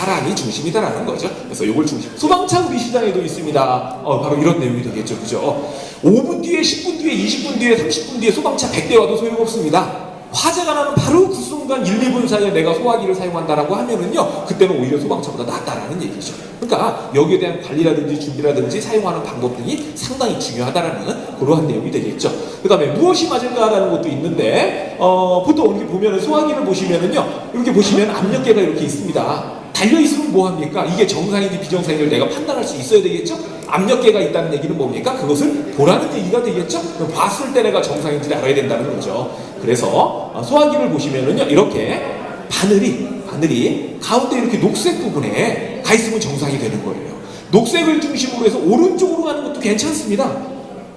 사람이 중심이다라는 거죠. 그래서 이걸 중심. 소방차 우리 시장에도 있습니다. 바로 이런 내용이 되겠죠. 그죠? 5분 뒤에, 10분 뒤에, 20분 뒤에, 30분 뒤에 소방차 100대 와도 소용없습니다. 화재가 나는 바로 그 순간 1, 2분 사이에 내가 소화기를 사용한다라고 하면은요, 그때는 오히려 소방차보다 낫다라는 얘기죠. 그러니까 여기에 대한 관리라든지 준비라든지 사용하는 방법 등이 상당히 중요하다라는 그러한 내용이 되겠죠. 그 다음에 무엇이 맞을까라는 것도 있는데, 보통 이렇게 보면은 소화기를 보시면은요, 이렇게 보시면 압력계가 이렇게 있습니다. 달려있으면 뭐합니까? 이게 정상인지 비정상인지를 내가 판단할 수 있어야 되겠죠? 압력계가 있다는 얘기는 뭡니까? 그것을 보라는 얘기가 되겠죠? 그럼 봤을 때 내가 정상인지를 알아야 된다는 거죠. 그래서 소화기를 보시면은요, 이렇게 바늘이 가운데 이렇게 녹색 부분에 가 있으면 정상이 되는 거예요. 녹색을 중심으로 해서 오른쪽으로 가는 것도 괜찮습니다.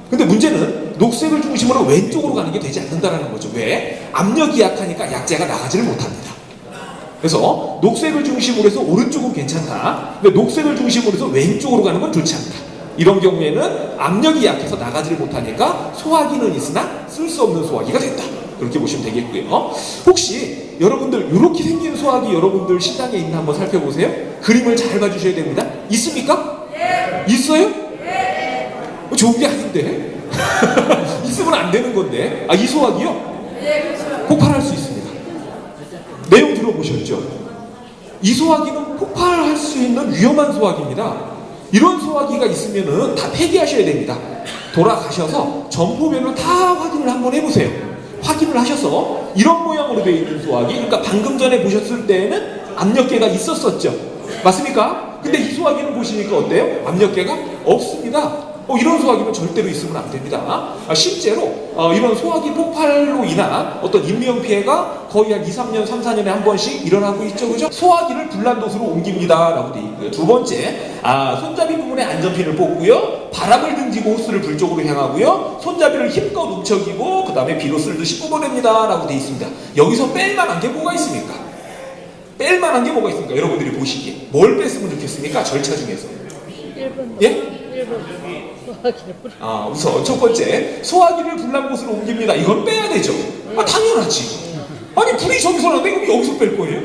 근데 문제는 녹색을 중심으로 왼쪽으로 가는 게 되지 않는다는 거죠. 왜? 압력이 약하니까 약재가 나가지를 못합니다. 그래서 녹색을 중심으로 해서 오른쪽은 괜찮다. 근데 녹색을 중심으로 해서 왼쪽으로 가는 건 좋지 않다. 이런 경우에는 압력이 약해서 나가지를 못하니까 소화기는 있으나 쓸 수 없는 소화기가 된다. 그렇게 보시면 되겠고요. 혹시 여러분들 이렇게 생긴 소화기 여러분들 시장에 있나 한번 살펴보세요. 그림을 잘 봐주셔야 됩니다. 있습니까? 네. 있어요? 네. 좋은 게 아닌데 있으면 안 되는 건데. 이 소화기요? 네, 그렇죠. 폭발할 수 있습니다. 내용 들어보셨죠? 이 소화기는 폭발할 수 있는 위험한 소화기입니다. 이런 소화기가 있으면은 다 폐기하셔야 됩니다. 돌아가셔서 점포별로 다 확인을 한번 해보세요. 확인을 하셔서 이런 모양으로 되어 있는 소화기, 그러니까 방금 전에 보셨을 때에는 압력계가 있었었죠. 맞습니까? 근데 이 소화기는 보시니까 어때요? 압력계가 없습니다. 이런 소화기는 절대로 있으면 안 됩니다. 실제로 이런 소화기 폭발로 인한 어떤 인명피해가 거의 한 2, 3년, 3, 4년에 한 번씩 일어나고 있죠. 그죠? 소화기를 불난도수로 옮깁니다 라고 되어 있고요. 두 번째, 손잡이 부분에 안전핀을 뽑고요. 바람을 등지고 호스를 불 쪽으로 향하고요. 손잡이를 힘껏 움켜쥐고 그 다음에 비로스를 씻고 보냅니다 라고 되어 있습니다. 여기서 뺄만한 게 뭐가 있습니까? 뺄만한 게 뭐가 있습니까? 여러분들이 보시기에 뭘 뺐으면 좋겠습니까? 절차 중에서 1번. 예? 우선 첫 번째, 소화기를 불난 곳으로 옮깁니다. 이건 빼야 되죠. 당연하지. 아니 불이 저기서 나는데 그럼 여기서 뺄 거예요?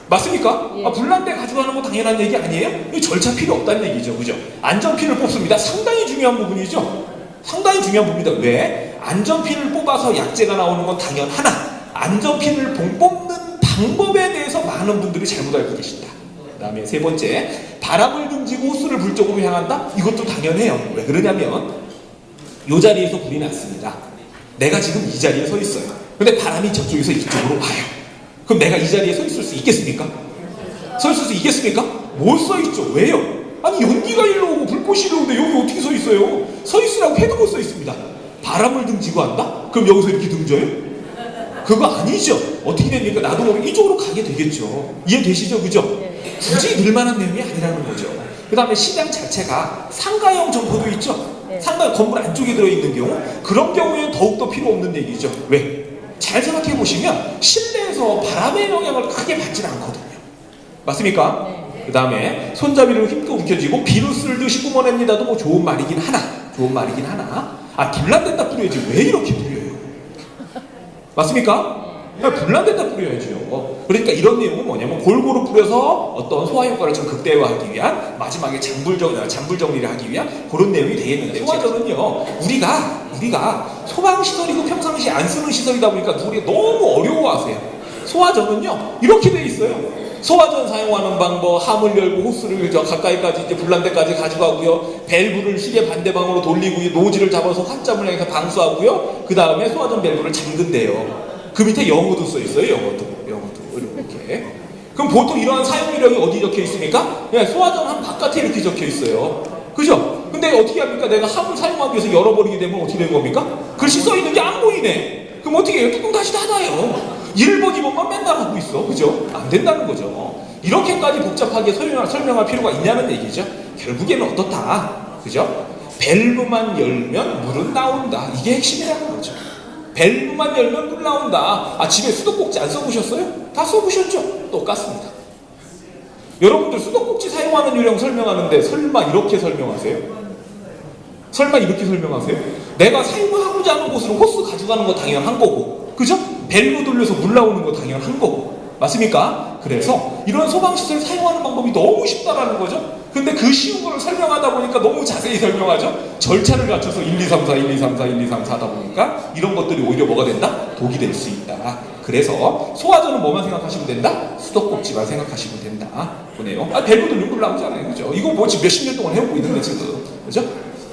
맞습니까? 예. 불난 데 가져가는 건 당연한 얘기 아니에요? 이 절차 필요 없다는 얘기죠. 그죠? 안전핀을 뽑습니다. 상당히 중요한 부분이죠. 상당히 중요한 부분입니다. 왜? 안전핀을 뽑아서 약재가 나오는 건 당연하나 안전핀을 뽑는 방법에 대해서 많은 분들이 잘못 알고 계신다. 그 다음에 세 번째, 바람을 등지고 호스를 불 쪽으로 향한다? 이것도 당연해요. 왜 그러냐면 이 자리에서 불이 났습니다. 내가 지금 이 자리에 서 있어요. 근데 바람이 저쪽에서 이쪽으로 와요. 그럼 내가 이 자리에 서 있을 수 있겠습니까? 서 있을 수 있겠습니까? 못 서 있죠. 왜요? 아니 연기가 일로 오고 불꽃이 일로 오는데 여기 어떻게 서 있어요? 서 있으라고 해도 못 서 있습니다. 바람을 등지고 한다? 그럼 여기서 이렇게 등져요? 그거 아니죠. 어떻게 됩니까? 나도 모르게 이쪽으로 가게 되겠죠. 이해되시죠? 그죠? 굳이 늘만한 내용이 아니라는 거죠. 그 다음에 시장 자체가 상가형 점포도 있죠. 상가 건물 안쪽에 들어있는 경우, 그런 경우에는 더욱더 필요 없는 얘기죠. 왜? 잘 생각해 보시면 실내에서 바람의 영향을 크게 받지는 않거든요. 맞습니까? 그 다음에 손잡이를 힘껏 움켜쥐고 비누스를 씻고 보냅니다도 뭐 좋은 말이긴 하나 불난데다 뿌려야지 왜 이렇게 뿌려요? 맞습니까? 불난데다 뿌려야죠. 그러니까 이런 내용은 뭐냐면 골고루 뿌려서 어떤 소화 효과를 좀 극대화하기 위한, 마지막에 잔불 정리를 하기 위한 그런 내용이 되겠는데, 소화전은요 우리가 소방시설이고 평상시에 안 쓰는 시설이다 보니까 우리가 너무 어려워하세요. 소화전은요 이렇게 돼 있어요. 소화전 사용하는 방법, 함을 열고 호스를 가까이까지 이제 불난데까지 가져가고요. 밸브를 시계 반대방으로 돌리고 노즐을 잡아서 환점을 향해서 방수하고요. 그 다음에 소화전 밸브를 잠근대요. 그 밑에 영어도 써 있어요. 영어도 이렇게. 그럼 보통 이러한 사용 이력이 어디 적혀 있습니까? 소화전 한 바깥에 이렇게 적혀 있어요. 그죠? 근데 어떻게 합니까? 내가 함을 사용하기 위해서 열어버리게 되면 어떻게 되는 겁니까? 글씨 써 있는 게 안 보이네. 그럼 어떻게 해요? 뚜껑 다시 닫아요. 1번, 2번만 맨날 하고 있어. 그죠? 안 된다는 거죠. 이렇게까지 복잡하게 설명할 필요가 있냐는 얘기죠. 결국에는 어떻다. 그죠? 밸브만 열면 물은 나온다. 이게 핵심이라는 거죠. 밸브만 열면 물 나온다. 집에 수도꼭지 안 써보셨어요? 다 써보셨죠? 똑같습니다. 여러분들 수도꼭지 사용하는 요령 설명하는데 설마 이렇게 설명하세요? 설마 이렇게 설명하세요? 내가 사용하고자 하는 곳으로 호스 가져가는 거 당연한 거고, 그죠? 밸브 돌려서 물 나오는 거 당연한 거고. 맞습니까? 그래서 이런 소방시설을 사용하는 방법이 너무 쉽다라는 거죠. 근데 그 쉬운 거를 설명하다 보니까 너무 자세히 설명하죠. 절차를 갖춰서 1, 2, 3, 4, 1, 2, 3, 4, 1, 2, 3, 4 하다 보니까 이런 것들이 오히려 뭐가 된다? 독이 될 수 있다. 그래서 소화전은 뭐만 생각하시면 된다? 수도꼭지만 생각하시면 된다. 보네요. 밸브도 룰 나오잖아요. 그죠? 이거 뭐 지금 몇십 년 동안 해오고 있는데 지금. 그죠?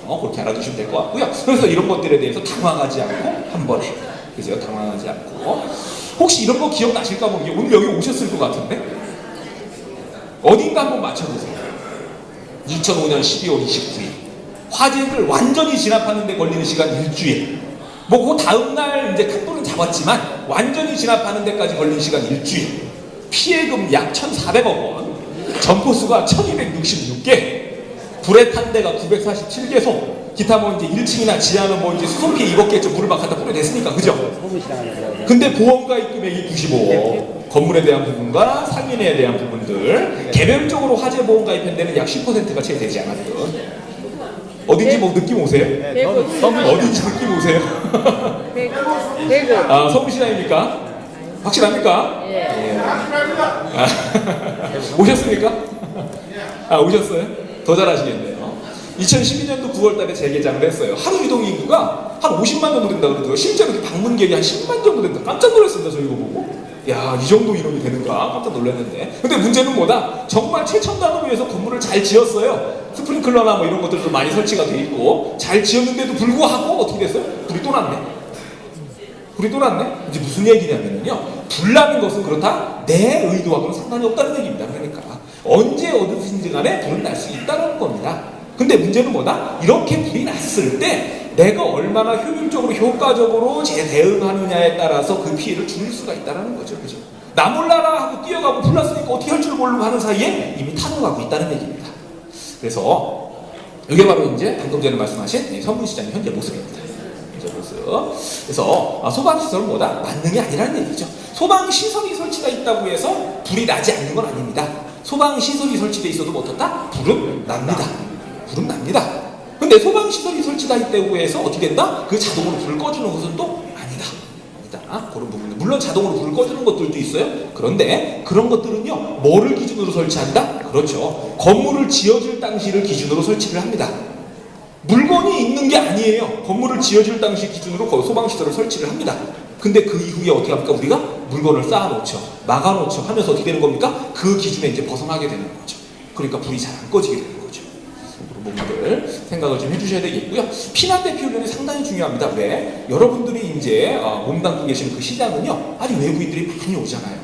그렇게 알아두시면 될 것 같고요. 그래서 이런 것들에 대해서 당황하지 않고 한 번에. 그죠? 당황하지 않고. 혹시 이런 거 기억나실까? 뭐 오늘 여기 오셨을 것 같은데? 어딘가 한번 맞춰보세요. 2005년 12월 29일. 화재를 완전히 진압하는 데 걸리는 시간 일주일. 뭐 그 다음날 이제 큰 불은 잡았지만 완전히 진압하는 데까지 걸린 시간 일주일. 피해금 약 1,400억 원. 점포수가 1,266개. 불에 탄 데가 947개소. 기타 뭐 이제 1층이나 지하는 뭐 이제 수송 피해 입었겠죠. 물을 막 갖다 뿌려댔으니까. 그죠? 근데 보험가입 금액이 95억. 건물에 대한 부분과 상인에 대한 부분들. 개별적으로 화재 보험 가입한 데는 약 10%가 채 되지 않았던. 어딘지 뭐 느낌 오세요? 어딘지 느낌 오세요? 대구. 서울시장입니까? 확실합니까? 예. 오셨습니까? 오셨어요? 더 잘하시겠네요. 2012년도 9월달에 재개장을 했어요. 하루 이동 인구가 한 50만 정도 된다 그러더라고요. 실제로 방문객이 한 10만 정도 된다. 깜짝 놀랐습니다. 저 이거 보고. 야, 이 정도 인원이 되는가 깜짝 놀랐는데. 근데 문제는 뭐다? 정말 최첨단으로 해서 건물을 잘 지었어요. 스프링클러나 뭐 이런 것들도 많이 설치가 돼 있고 잘 지었는데도 불구하고 어떻게 됐어요? 불이 또 났네. 불이 또 났네. 이제 무슨 얘기냐면요, 불 나는 것은 그렇다 내 의도하고는 상관이 없다는 얘기입니다. 그러니까 언제 어디든지 간에 불은 날 수 있다는 겁니다. 근데 문제는 뭐다? 이렇게 불이 났을 때 내가 얼마나 효율적으로 효과적으로 대응하느냐에 따라서 그 피해를 줄일 수가 있다는 거죠. 그죠? 나 몰라라 하고 뛰어가고 불 났으니까 어떻게 할 줄 모르고 하는 사이에 이미 타도가고 있다는 얘기입니다. 그래서 이게 바로 이제 방금 전에 말씀하신 선문시장의 현재 모습입니다. 현재 모습. 그래서 소방시설은 뭐다? 만능이 아니라는 얘기죠. 소방시설이 설치가 있다고 해서 불이 나지 않는 건 아닙니다. 소방시설이 설치되어 있어도 뭐 어떻다? 불은 납니다. 불은 납니다. 근데 소방시설이 설치가 있다고 해서 어떻게 된다? 그 자동으로 불을 꺼주는 것은 또 아니다. 그런 부분들. 물론 자동으로 불을 꺼주는 것들도 있어요. 그런데 그런 것들은요, 뭐를 기준으로 설치한다? 그렇죠. 건물을 지어질 당시를 기준으로 설치를 합니다. 물건이 있는 게 아니에요. 건물을 지어질 당시 기준으로 소방시설을 설치를 합니다. 근데 그 이후에 어떻게 합니까? 우리가 물건을 쌓아놓죠. 막아놓죠. 하면서 어떻게 되는 겁니까? 그 기준에 이제 벗어나게 되는 거죠. 그러니까 불이 잘 안 꺼지게 되는 거죠. 그런 부분들 생각을 좀 해주셔야 되겠고요. 피난 대피 훈련이 상당히 중요합니다. 왜? 여러분들이 이제 몸담고 계시는 그 시장은요, 아니 외부인들이 많이 오잖아요.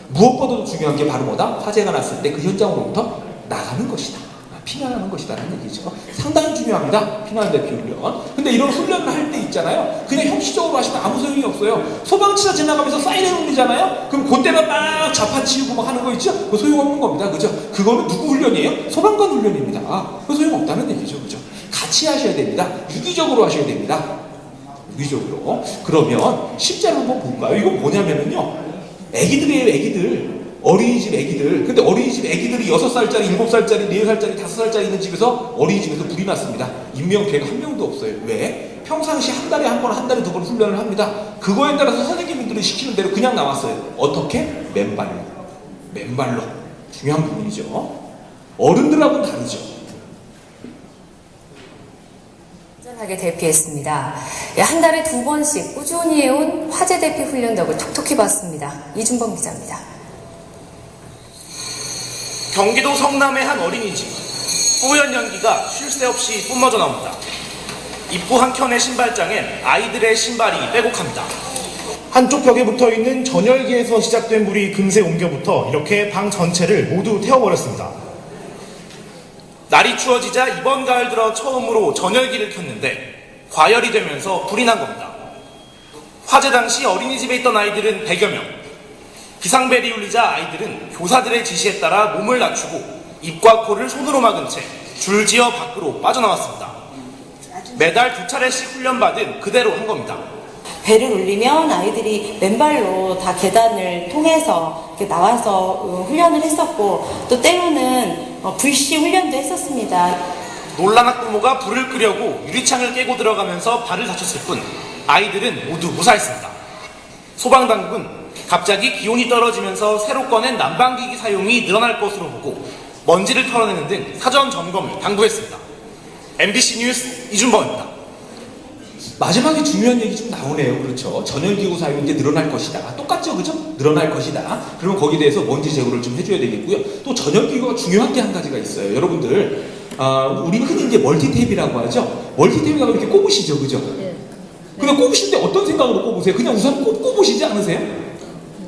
무엇보다도 중요한 게 바로 뭐다? 화재가 났을 때 그 현장으로부터 나가는 것이다. 피난하는 것이다라는 얘기죠. 상당히 중요합니다. 피난 대피 훈련. 근데 이런 훈련을 할 때 있잖아요. 그냥 형식적으로 하시면 아무 소용이 없어요. 소방차 지나가면서 사이렌 울리잖아요. 그럼 그때만 막 잡아치우고 막 하는 거 있죠? 그거 소용없는 겁니다. 그죠? 그거는 누구 훈련이에요? 소방관 훈련입니다. 그거 소용없다는 얘기죠. 그죠? 같이 하셔야 됩니다. 유기적으로 하셔야 됩니다. 유기적으로. 그러면 실제로 한번 볼까요? 이건 뭐냐면요, 애기들이에요. 애기들. 어린이집 애기들. 근데 어린이집 애기들이 6살짜리, 7살짜리, 4살짜리, 5살짜리 있는 집에서 어린이집에서 불이 났습니다. 인명피해가 한 명도 없어요. 왜? 평상시 한 달에 한 번, 한 달에 두 번 훈련을 합니다. 그거에 따라서 선생님들이 시키는 대로 그냥 나왔어요. 어떻게? 맨발로. 맨발로. 중요한 부분이죠. 어른들하고는 다르죠. 하게 대피했습니다. 한 달에 2번씩 꾸준히 해온 화재 대피 훈련덕을 톡톡히 봤습니다. 이준범 기자입니다. 경기도 성남의 한 어린이집. 뿌연 연기가 쉴 새 없이 뿜어져 나옵니다. 입구 한켠의 신발장엔 아이들의 신발이 빼곡합니다. 한쪽 벽에 붙어있는 전열기에서 시작된 불이 금세 옮겨붙어 이렇게 방 전체를 모두 태워버렸습니다. 날이 추워지자 이번 가을 들어 처음으로 전열기를 켰는데 과열이 되면서 불이 난 겁니다. 화재 당시 어린이집에 있던 아이들은 100여 명. 비상벨이 울리자 아이들은 교사들의 지시에 따라 몸을 낮추고 입과 코를 손으로 막은 채 줄지어 밖으로 빠져나왔습니다. 매달 2차례씩 훈련받은 그대로 한 겁니다. 벨을 울리면 아이들이 맨발로 다 계단을 통해서 이렇게 나와서 훈련을 했었고, 또 때로는 불시 훈련도 했었습니다. 놀란 학부모가 불을 끄려고 유리창을 깨고 들어가면서 발을 다쳤을 뿐 아이들은 모두 무사했습니다. 소방당국은 갑자기 기온이 떨어지면서 새로 꺼낸 난방기기 사용이 늘어날 것으로 보고 먼지를 털어내는 등 사전 점검을 당부했습니다. MBC 뉴스 이준범입니다. 마지막에 중요한 얘기 좀 나오네요. 그렇죠. 전열기구 사용이 이제 늘어날 것이다. 똑같죠, 그죠? 늘어날 것이다. 그러면 거기에 대해서 먼지 제거를 좀 해줘야 되겠고요. 또 전열기구가 중요한 게 한 가지가 있어요. 여러분들, 우리 흔히 이제 멀티탭이라고 하죠. 멀티탭이라고 이렇게 꼽으시죠, 그죠? 근데 꼽으실 때 어떤 생각으로 꼽으세요? 그냥 우선 꼽으시지 않으세요?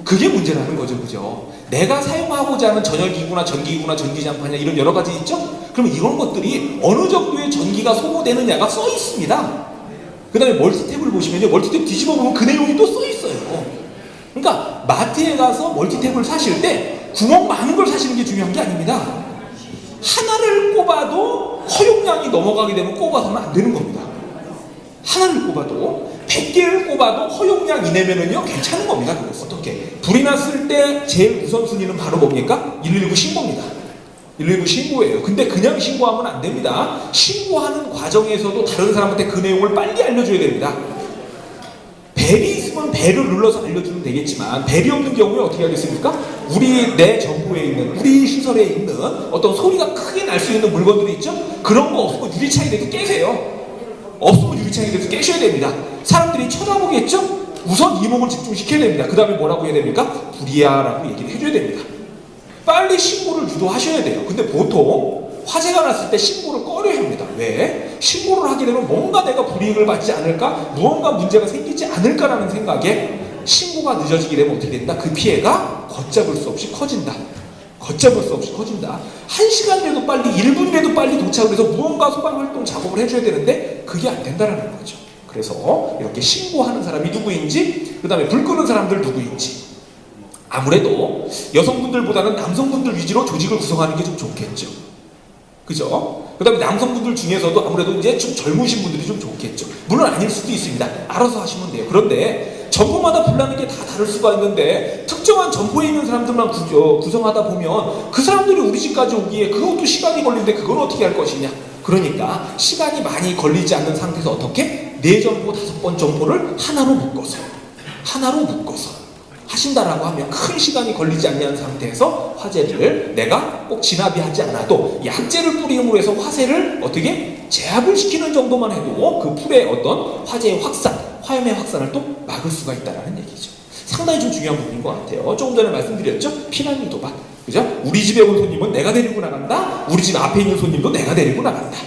그게 문제라는 거죠, 그죠? 내가 사용하고자 하는 전열기구나 전기기구나 전기장판이나 이런 여러 가지 있죠? 그러면 이런 것들이 어느 정도의 전기가 소모되느냐가 써 있습니다. 그 다음에 멀티탭을 보시면요, 멀티탭 뒤집어 보면 그 내용이 또 써 있어요. 그러니까 마트에 가서 멀티탭을 사실 때 구멍 많은 걸 사시는 게 중요한 게 아닙니다. 하나를 꼽아도 허용량이 넘어가게 되면 꼽아서는 안 되는 겁니다. 하나를 꼽아도 100개를 꼽아도 허용량 이내면은요 괜찮은 겁니다. 그래서 어떻게 불이 났을 때 제일 우선순위는 바로 뭡니까? 119 신고입니다. 119 신고예요. 근데 그냥 신고하면 안 됩니다. 신고하는 과정에서도 다른 사람한테 그 내용을 빨리 알려줘야 됩니다. 벨이 있으면 벨을 눌러서 알려주면 되겠지만 벨이 없는 경우에 어떻게 하겠습니까? 내 정보에 있는 우리 시설에 있는 어떤 소리가 크게 날 수 있는 물건들이 있죠? 그런 거 없으면 유리창이라도 깨세요. 없으면 유리창이라도 깨셔야 됩니다. 사람들이 쳐다보겠죠? 우선 이목을 집중시켜야 됩니다. 그 다음에 뭐라고 해야 됩니까? 불이야 라고 얘기를 해줘야 됩니다. 빨리 신고를 유도하셔야 돼요. 근데 보통 화재가 났을 때 신고를 꺼려야 합니다. 왜? 신고를 하게 되면 뭔가 내가 불이익을 받지 않을까? 무언가 문제가 생기지 않을까라는 생각에 신고가 늦어지게 되면 어떻게 된다? 그 피해가 걷잡을 수 없이 커진다. 걷잡을 수 없이 커진다. 1시간이라도 빨리, 1분이라도 빨리 도착을 해서 무언가 소방활동 작업을 해줘야 되는데 그게 안 된다는 거죠. 그래서 이렇게 신고하는 사람이 누구인지, 그 다음에 불 끄는 사람들 누구인지, 아무래도 여성분들보다는 남성분들 위주로 조직을 구성하는 게 좀 좋겠죠. 그죠? 그 다음에 남성분들 중에서도 아무래도 이제 좀 젊으신 분들이 좀 좋겠죠. 물론 아닐 수도 있습니다. 알아서 하시면 돼요. 그런데 점포마다 불나는 게 다 다를 수가 있는데 특정한 점포에 있는 사람들만 구성하다 보면 그 사람들이 우리 집까지 오기에 그것도 시간이 걸리는데 그걸 어떻게 할 것이냐. 그러니까 시간이 많이 걸리지 않는 상태에서 어떻게 4점포, 5번 점포를 하나로 묶어서 하신다라고 하면 큰 시간이 걸리지 않는 상태에서 화재를 내가 꼭 진압이 하지 않아도 약재를 뿌림으로 해서 화재를 어떻게 제압을 시키는 정도만 해도 그 풀의 어떤 화재의 확산, 화염의 확산을 또 막을 수가 있다는 얘기죠. 상당히 좀 중요한 부분인 것 같아요. 조금 전에 말씀드렸죠? 피난 유도반. 그죠? 우리 집에 온 손님은 내가 데리고 나간다. 우리 집 앞에 있는 손님도 내가 데리고 나간다.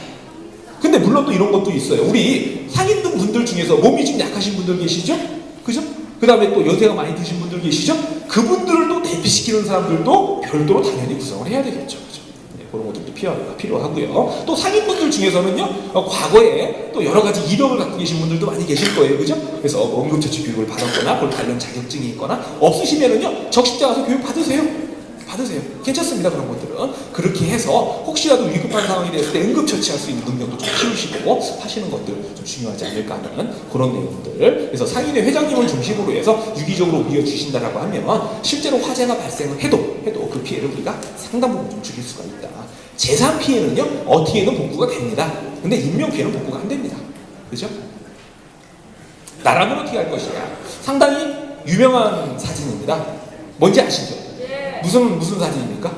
근데 물론 또 이런 것도 있어요. 우리 상인등 분들 중에서 몸이 좀 약하신 분들 계시죠? 그죠? 그 다음에 또 연세가 많이 드신 분들 계시죠? 그분들을 또 대피시키는 사람들도 별도로 당연히 구성을 해야 되겠죠. 그죠? 네, 그런 것들도 필요하고요. 또 상인분들 중에서는요, 과거에 또 여러 가지 이력을 갖고 계신 분들도 많이 계실 거예요. 그죠? 그래서 응급처치 교육을 받았거나, 그걸 관련 자격증이 있거나, 없으시면은요, 적십자 가서 교육 받으세요. 괜찮습니다. 그런 것들은. 그렇게 해서 혹시라도 위급한 상황이 됐을 때 응급처치할 수 있는 능력도 좀 키우시고 하시는 것들 좀 중요하지 않을까 하는 그런 내용들. 그래서 상인회 회장님을 중심으로 해서 유기적으로 우려주신다라고 하면 실제로 화재가 발생을 해도 그 피해를 우리가 상당 부분 좀 줄일 수가 있다. 재산 피해는요, 어떻게든 복구가 됩니다. 근데 인명 피해는 복구가 안 됩니다. 그죠? 나라면 어떻게 할 것이냐. 상당히 유명한 사진입니다. 뭔지 아시죠? 무슨 사진입니까?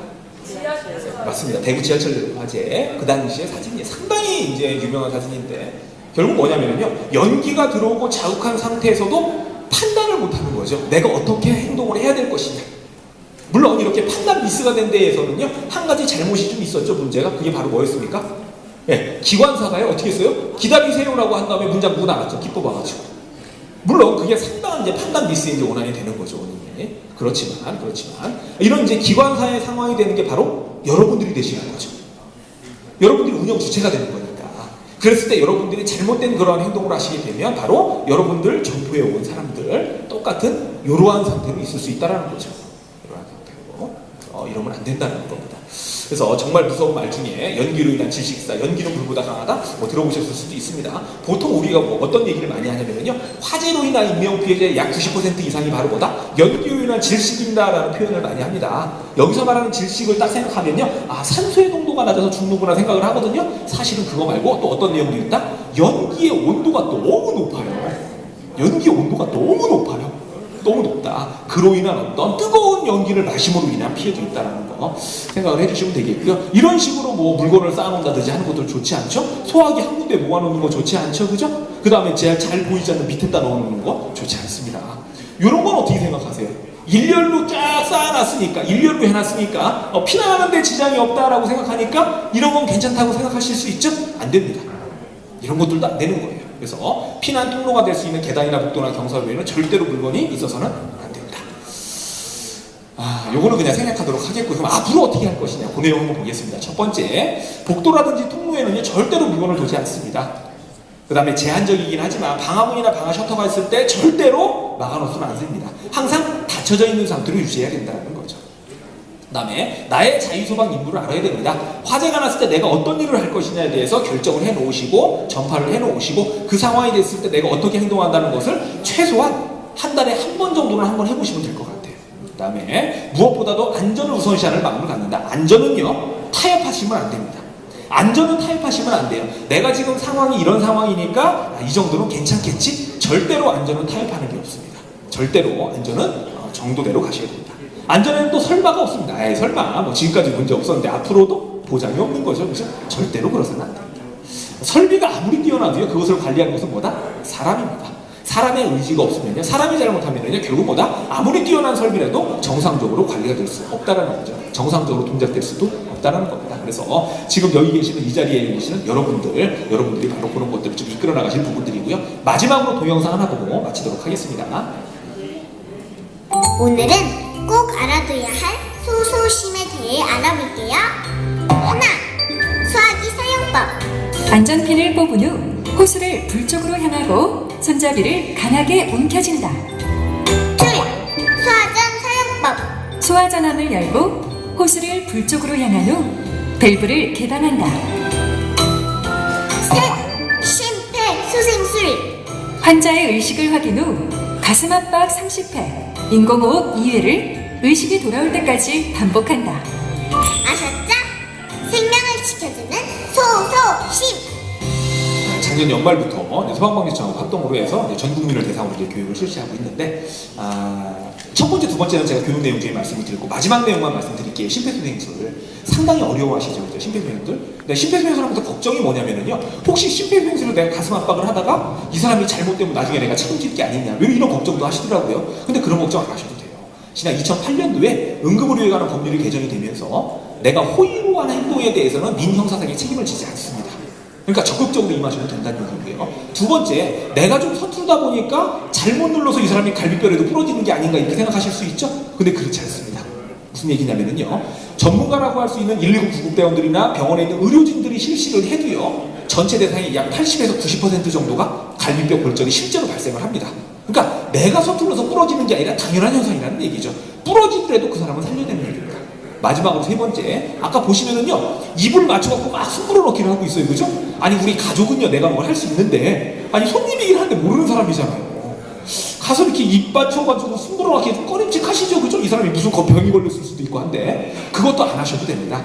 맞습니다. 대구 지하철 화재 그 당시의 사진이 상당히 이제 유명한 사진인데 결국 뭐냐면요, 연기가 들어오고 자욱한 상태에서도 판단을 못하는 거죠. 내가 어떻게 행동을 해야 될 것이냐. 물론 이렇게 판단 미스가 된 데에서는요, 한 가지 잘못이 좀 있었죠. 문제가 그게 바로 뭐였습니까? 네, 기관사가요 어떻게 했어요? 기다리세요라고 한 다음에 문 잠그고 나갔죠. 기뻐 봐가지고. 물론 그게 상당한 이제 판단 미스의 이제 원인이 되는 거죠. 원인이. 그렇지만 이런 이제 기관사의 상황이 되는 게 바로 여러분들이 되시는 거죠. 여러분들이 운영 주체가 되는 거니까. 그랬을 때 여러분들이 잘못된 그러한 행동을 하시게 되면 바로 여러분들 점포에 온 사람들 똑같은 이러한 상태로 있을 수 있다는 거죠. 이러한 상태로 이러면 안 된다는 겁니다. 그래서 정말 무서운 말 중에 연기로 인한 질식사, 연기는 불보다 강하다, 들어보셨을 수도 있습니다. 보통 우리가 어떤 얘기를 많이 하냐면요, 화재로 인한 인명피해자의 약 90% 이상이 바로 뭐다? 연기로 인한 질식입니다라는 표현을 많이 합니다. 여기서 말하는 질식을 딱 생각하면요, 산소의 농도가 낮아서 죽는구나 생각을 하거든요. 사실은 그거 말고 또 어떤 내용도 있다? 연기의 온도가 너무 높아요. 너무 높다. 그로 인한 어떤 뜨거운 연기를 마심으로 인한 피해도 있다는 거 생각을 해주시면 되겠고요. 이런 식으로 뭐 물건을 쌓아놓는다든지 하는 것도 좋지 않죠? 소화기 한 군데 모아놓는 거 좋지 않죠? 그죠? 그 다음에 제일 잘 보이지 않는 밑에다 넣어놓는 거 좋지 않습니다. 이런 건 어떻게 생각하세요? 일렬로 쫙 쌓아놨으니까, 일렬로 해놨으니까 피난하는데 지장이 없다라고 생각하니까 이런 건 괜찮다고 생각하실 수 있죠? 안 됩니다. 이런 것들도 안 되는 거예요. 그래서 피난 통로가 될 수 있는 계단이나 복도나 경사로에는 절대로 물건이 있어서는 안 됩니다. 요거는 그냥 생략하도록 하겠고요. 그럼 앞으로 어떻게 할 것이냐, 그 내용 한번 보겠습니다. 첫 번째, 복도라든지 통로에는요 절대로 물건을 두지 않습니다. 그 다음에 제한적이긴 하지만 방화문이나 방화 셔터가 있을 때 절대로 막아놓으면 안 됩니다. 항상 닫혀져 있는 상태로 유지해야 된다는 거죠. 그 다음에 나의 자유소방 임무를 알아야 됩니다. 화재가 났을 때 내가 어떤 일을 할 것이냐에 대해서 결정을 해놓으시고 전파를 해놓으시고 그 상황이 됐을 때 내가 어떻게 행동한다는 것을 최소한 한 달에 한 번 정도는 한번 해보시면 될 것 같아요. 그 다음에 무엇보다도 안전을 우선시하는 마음을 갖는다. 안전은요 타협하시면 안 됩니다. 안전은 타협하시면 안 돼요. 내가 지금 상황이 이런 상황이니까 이 정도는 괜찮겠지? 절대로 안전은 타협하는 게 없습니다. 절대로 안전은 정도대로 가셔야 됩니다. 안전에는 또 설마가 없습니다. 설마 뭐 지금까지 문제 없었는데 앞으로도 보장이 없는 거죠. 그래서 절대로 그러서는 안 됩니다. 설비가 아무리 뛰어나도요 그것을 관리하는 것은 뭐다? 사람입니다. 사람의 의지가 없으면요, 사람이 잘못하면요 결국 뭐다? 아무리 뛰어난 설비라도 정상적으로 관리가 될 수 없다는 거죠. 정상적으로 동작될 수도 없다는 겁니다. 그래서 지금 여기 계시는 이 자리에 계시는 여러분들이 바로 그런 것들을 좀 이끌어 나가실 부분들이고요. 마지막으로 동영상 하나 보고 마치도록 하겠습니다. 오늘은 꼭 알아둬야 할 소소심에 대해 알아볼게요. 하나, 소화기 사용법. 안전핀을 뽑은 후 호스를 불 쪽으로 향하고 손잡이를 강하게 움켜쥔다. 둘, 소화전 사용법. 소화전함을 열고 호스를 불 쪽으로 향한 후 밸브를 개방한다. 셋, 심폐소생술. 환자의 의식을 확인 후 가슴 압박 30회, 인공호흡 2회를 의식이 돌아올 때까지 반복한다. 아셨죠? 생명을 지켜주는 소소심. 작년 연말부터 소방방지청 합동으로 해서 전 국민을 대상으로 교육을 실시하고 있는데 첫 번째, 두 번째는 제가 교육 내용 중에 말씀을 드렸고 마지막 내용만 말씀드릴게요. 심폐소생술 상당히 어려워하시죠, 그죠? 심폐소생술. 근데 심폐소생술하면서 걱정이 뭐냐면요, 혹시 심폐소생술을 내가 가슴 압박을 하다가 이 사람이 잘못되면 나중에 내가 책임질 게 아니냐, 왜 이런 걱정도 하시더라고요. 근데 그런 걱정 안 하셔도 돼요. 지난 2008년도에 응급의료에 관한 법률이 개정이 되면서 내가 호의로 한 행동에 대해서는 민형사상의 책임을 지지 않습니다. 그러니까 적극적으로 임하셔도 된다는 얘기고요. 두 번째, 내가 좀 서투르다 보니까 잘못 눌러서 이 사람이 갈비뼈라도 부러지는 게 아닌가 이렇게 생각하실 수 있죠? 근데 그렇지 않습니다. 무슨 얘기냐면요, 전문가라고 할 수 있는 119 구급대원들이나 병원에 있는 의료진들이 실시를 해도요 전체 대상의 약 80에서 90% 정도가 갈비뼈 골절이 실제로 발생을 합니다. 그러니까 내가 서툴러서 부러지는 게 아니라 당연한 현상이라는 얘기죠. 부러지더라도 그 사람은 살려내는 얘기입니다. 마지막으로 세 번째, 아까 보시면은요 입을 맞춰갖고 막 숨 불어넣기를 하고 있어요, 그죠? 아니 우리 가족은요 내가 뭘 할 수 있는데, 아니 손님이긴 한데 모르는 사람이잖아요. 가서 이렇게 입 맞춰가지고 숨 불어넣기 좀 꺼림칙하시죠, 그죠? 이 사람이 무슨 병이 걸렸을 수도 있고 한데 그것도 안 하셔도 됩니다.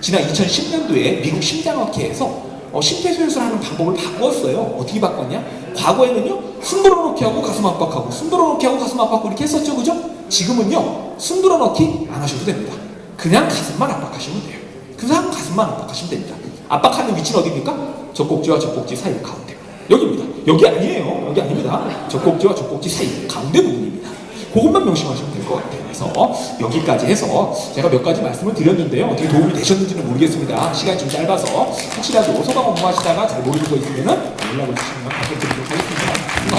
지난 2010년도에 미국 심장학회에서 심폐소생술 하는 방법을 바꾸었어요. 어떻게 바꿨냐? 과거에는요 숨 불어넣기 하고 가슴 압박하고 숨 불어넣기 하고 가슴 압박하고 이렇게 했었죠, 그죠? 지금은요 숨 불어넣기 안 하셔도 됩니다. 그냥 가슴만 압박하시면 돼요. 그냥 가슴만 압박하시면 됩니다. 압박하는 위치는 어디입니까? 젖꼭지와 젖꼭지 사이 가운데. 여기입니다. 여기 아니에요. 여기 아닙니다. 젖꼭지와 젖꼭지 사이 가운데 부분입니다. 그것만 명심하시면 될 것 같아요. 그래서 여기까지 해서 제가 몇 가지 말씀을 드렸는데요. 어떻게 도움이 되셨는지는 모르겠습니다. 시간이 좀 짧아서 혹시라도 소방 업무하시다가 잘 모르는 거 있으면 연락을 주시면 답변 드리도록 하겠습니다.